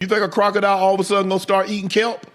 You think a crocodile all of a sudden gonna start eating kelp?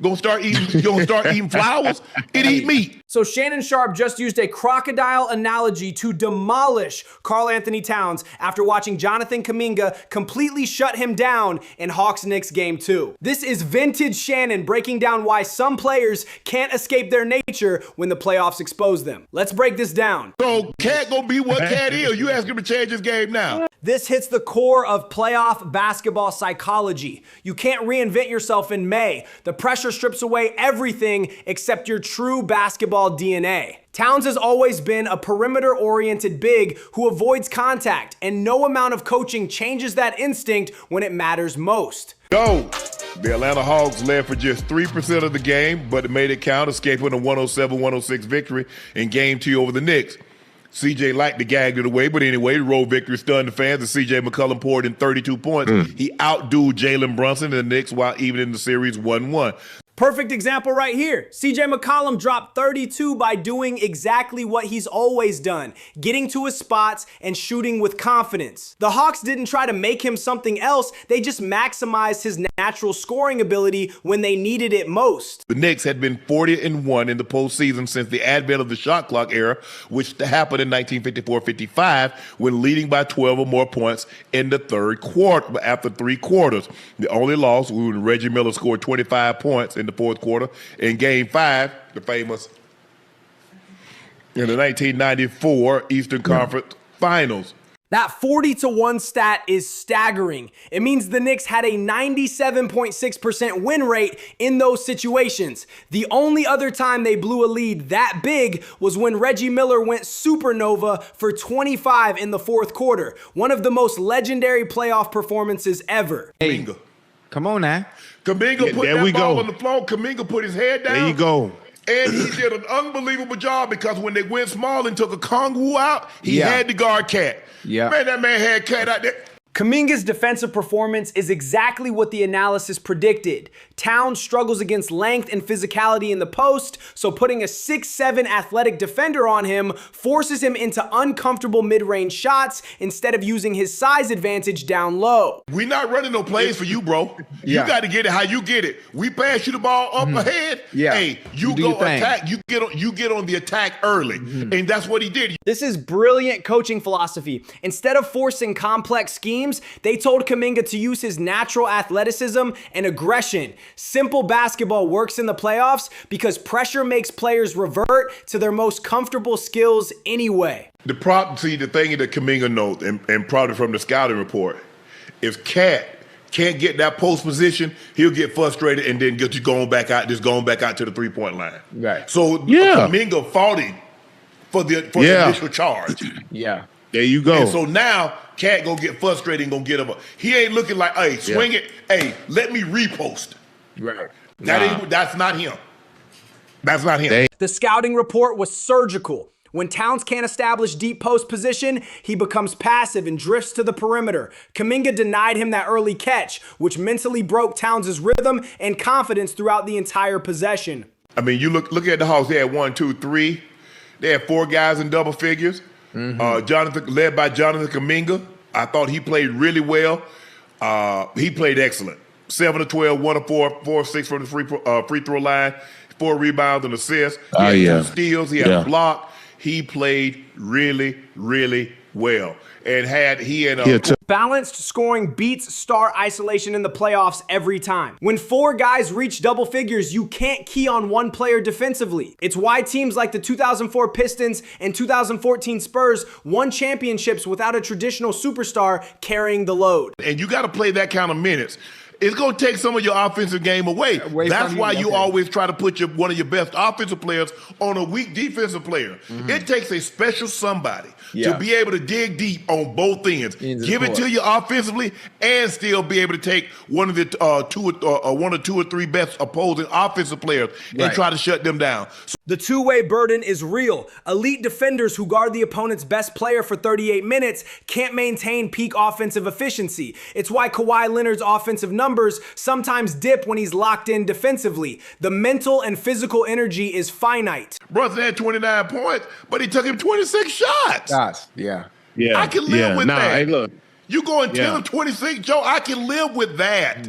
Gonna start eating flowers? It eat meat. So Shannon Sharpe just used a crocodile analogy to demolish Karl Anthony Towns after watching Jonathan Kuminga completely shut him down in Hawks-Knicks Game 2. This is vintage Shannon breaking down why some players can't escape their nature when the playoffs expose them. Let's break this down. So Cat gonna be what Cat is. You ask him to change his game now. This hits the core of playoff basketball psychology. You can't reinvent yourself in May. The pressure strips away everything except your true basketball DNA. Towns has always been a perimeter-oriented big who avoids contact, and no amount of coaching changes that instinct when it matters most. Go! The Atlanta Hawks led for just 3% of the game, but it made it count, escaping a 107-106 victory in Game 2 over the Knicks. CJ liked to gag it away, but anyway, the road victory stunned the fans as CJ McCollum poured in 32 points. He outdueled Jalen Brunson and the Knicks while even in the series 1-1. Perfect example right here. CJ McCollum dropped 32 by doing exactly what he's always done, getting to his spots and shooting with confidence. The Hawks didn't try to make him something else, they just maximized his natural scoring ability when they needed it most. The Knicks had been 40-1 in the postseason since the advent of the shot clock era, which happened in 1954-55 when leading by 12 or more points in the third quarter after 3 quarters. The only loss was when Reggie Miller scored 25 points in the fourth quarter in Game 5, the famous, in the 1994 Eastern Conference Finals. That 40-1 stat is staggering. It means the Knicks had a 97.6% win rate in those situations. The only other time they blew a lead that big was when Reggie Miller went supernova for 25 in the fourth quarter. One of the most legendary playoff performances ever. Hey, come on now. Kuminga put that ball on the floor. Kuminga put his head down. There you go. And he did an unbelievable job because when they went small and took a Kongwu out, he had to guard Cat. Yeah. Man, that man had Cat out there. Kuminga's defensive performance is exactly what the analysis predicted. Towns struggles against length and physicality in the post, so putting a 6'7" athletic defender on him forces him into uncomfortable mid-range shots instead of using his size advantage down low. We not running no plays for you, bro. You got to get it how you get it. We pass you the ball up ahead. Hey, you go attack. You get on the attack early, and that's what he did. This is brilliant coaching philosophy. Instead of forcing complex schemes, they told Kuminga to use his natural athleticism and aggression. Simple basketball works in the playoffs because pressure makes players revert to their most comfortable skills anyway. The thing that Kuminga knows, and probably from the scouting report, if Cat can't get that post position, he'll get frustrated and then get you going back out to the three-point line. Right. So Kuminga fought him for the initial charge. There you go. And so now Cat gonna get frustrated and gonna get him up. He ain't looking like, hey, swing it. Hey, let me repost. Right. That's not him. That's not him. The scouting report was surgical. When Towns can't establish deep post position, he becomes passive and drifts to the perimeter. Kuminga denied him that early catch, which mentally broke Towns' rhythm and confidence throughout the entire possession. I mean, you look at the Hawks. They had 1, 2, 3. They had 4 guys in double figures. Jonathan, led by Jonathan Kuminga. I thought he played really well. He played excellent. 7 of 12, 1 of 4, 4 of 6 from the free throw line, 4 rebounds and assists. He had 2 steals. He had a block. He played really, really well. And balanced scoring beats star isolation in the playoffs every time. When 4 guys reach double figures, you can't key on one player defensively. It's why teams like the 2004 Pistons and 2014 Spurs won championships without a traditional superstar carrying the load. And you got to play that kind of minutes. It's going to take some of your offensive game away. That's why you always try to put one of your best offensive players on a weak defensive player. It takes a special somebody to be able to dig deep on both ends, give it to you offensively, and still be able to take one of the 2 or 3 best opposing offensive players and try to shut them down. The two-way burden is real. Elite defenders who guard the opponent's best player for 38 minutes can't maintain peak offensive efficiency. It's why Kawhi Leonard's offensive numbers sometimes dip when he's locked in defensively. The mental and physical energy is finite. Brunson had 29 points, but he took him 26 shots. Yeah. I can live with that. Hey, look, You going 10 of 26, Joe? I can live with that.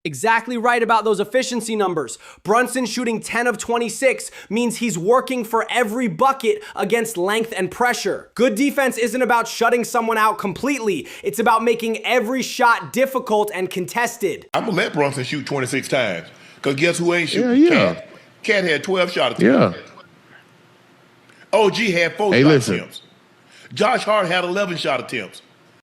Exactly right about those efficiency numbers. Brunson shooting 10 of 26 means he's working for every bucket against length and pressure. Good defense isn't about shutting someone out completely. It's about making every shot difficult and contested. I'm going to let Brunson shoot 26 times. Because guess who ain't shooting? Yeah. Cat had 12 shot attempts. OG had 4 shot attempts. Josh Hart had 11 shot attempts.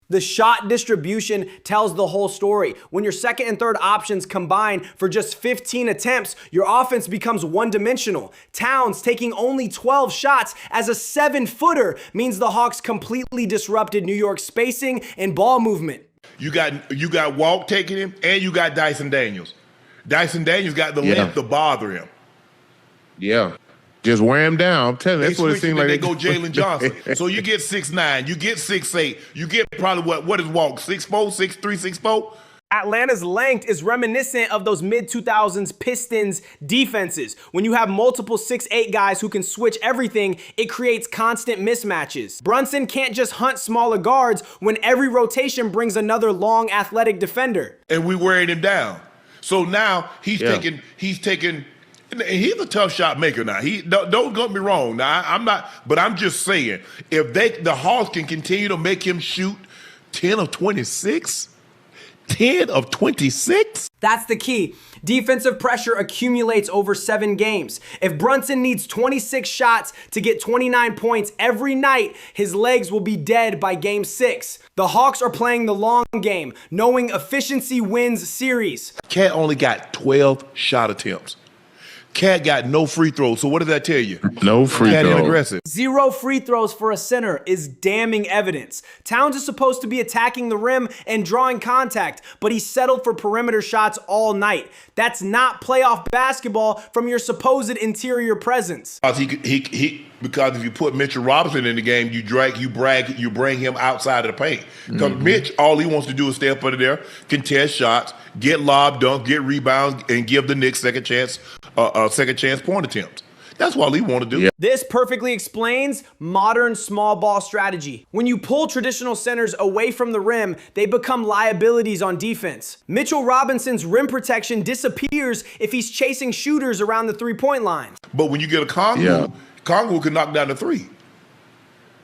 The shot distribution tells the whole story. When your second and third options combine for just 15 attempts, your offense becomes one-dimensional. Towns taking only 12 shots as a 7-footer means the Hawks completely disrupted New York's spacing and ball movement. You got Walt taking him, and you got Dyson Daniels. Dyson Daniels got the length to bother him. Yeah. Just wear him down. I'm telling you, that's what it seems like. They go Jalen Johnson. So you get 6'9", you get 6'8", you get probably what is Walt, 6'4", 6'3", 6'4"? Atlanta's length is reminiscent of those mid-2000s Pistons defenses. When you have multiple 6'8" guys who can switch everything, it creates constant mismatches. Brunson can't just hunt smaller guards when every rotation brings another long athletic defender. And we wearing him down. So now he's taking he's a tough shot maker now. Don't get me wrong. Now I'm not, but I'm just saying, if the Hawks can continue to make him shoot 10 of 26, 10 of 26. That's the key. Defensive pressure accumulates over 7 games. If Brunson needs 26 shots to get 29 points every night, his legs will be dead by game 6. The Hawks are playing the long game, knowing efficiency wins series. Cat only got 12 shot attempts. Cat got no free throws. So what does that tell you? No free throws. Cat aggressive. 0 free throws for a center is damning evidence. Towns is supposed to be attacking the rim and drawing contact, but he settled for perimeter shots all night. That's not playoff basketball from your supposed interior presence. Because if you put Mitchell Robinson in the game, you bring him outside of the paint. Because Mitch, all he wants to do is stay up under there, contest shots, get lob dunks, get rebounds, and give the Knicks second chance point attempts. That's what he want to do. This perfectly explains modern small ball strategy. When you pull traditional centers away from the rim, they become liabilities on defense. Mitchell Robinson's rim protection disappears if he's chasing shooters around the three-point line. But when you get a Kongu, Kongu can knock down the three.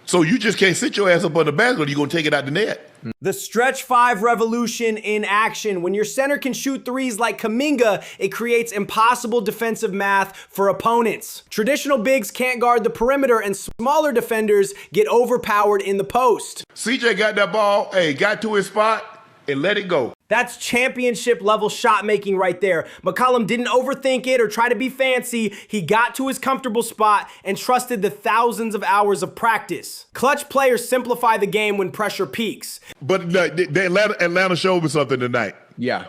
So you just can't sit your ass up on the basket, you're going to take it out the net. The stretch 5 revolution in action. When your center can shoot threes like Kuminga, it creates impossible defensive math for opponents. Traditional bigs can't guard the perimeter, and smaller defenders get overpowered in the post. CJ got that ball, got to his spot, and let it go. That's championship level shot making right there. McCollum didn't overthink it or try to be fancy. He got to his comfortable spot and trusted the thousands of hours of practice. Clutch players simplify the game when pressure peaks. But Atlanta showed me something tonight. Yeah.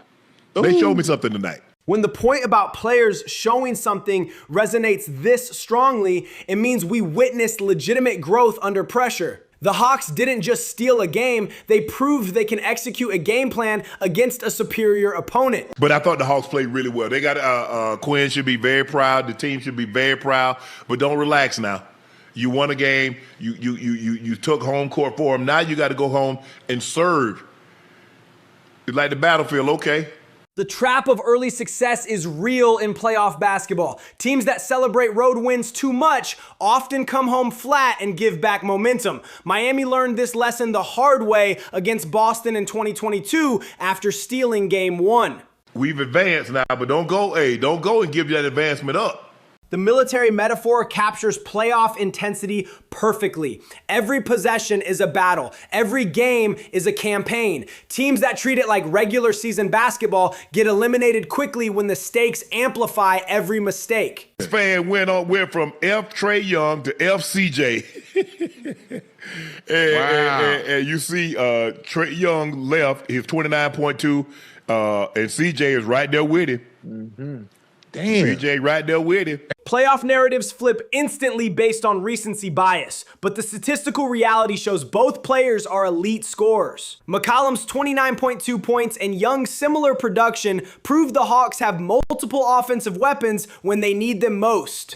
They showed me something tonight. When the point about players showing something resonates this strongly, it means we witnessed legitimate growth under pressure. The Hawks didn't just steal a game, they proved they can execute a game plan against a superior opponent. But I thought the Hawks played really well. They got Quinn should be very proud, the team should be very proud, but don't relax now. You won a game, you took home court for them. Now you got to go home and serve. It's like the battlefield, okay. The trap of early success is real in playoff basketball. Teams that celebrate road wins too much often come home flat and give back momentum. Miami learned this lesson the hard way against Boston in 2022 after stealing game 1. We've advanced now, but don't go and give that advancement up. The military metaphor captures playoff intensity perfectly. Every possession is a battle. Every game is a campaign. Teams that treat it like regular season basketball get eliminated quickly when the stakes amplify every mistake. This fan went from F. Trae Young to F. CJ. and you see Trae Young left, he's 29.2, and CJ is right there with him. Mm-hmm. Damn. CJ right there with him. Playoff narratives flip instantly based on recency bias, but the statistical reality shows both players are elite scorers. McCollum's 29.2 points and Young's similar production prove the Hawks have multiple offensive weapons when they need them most.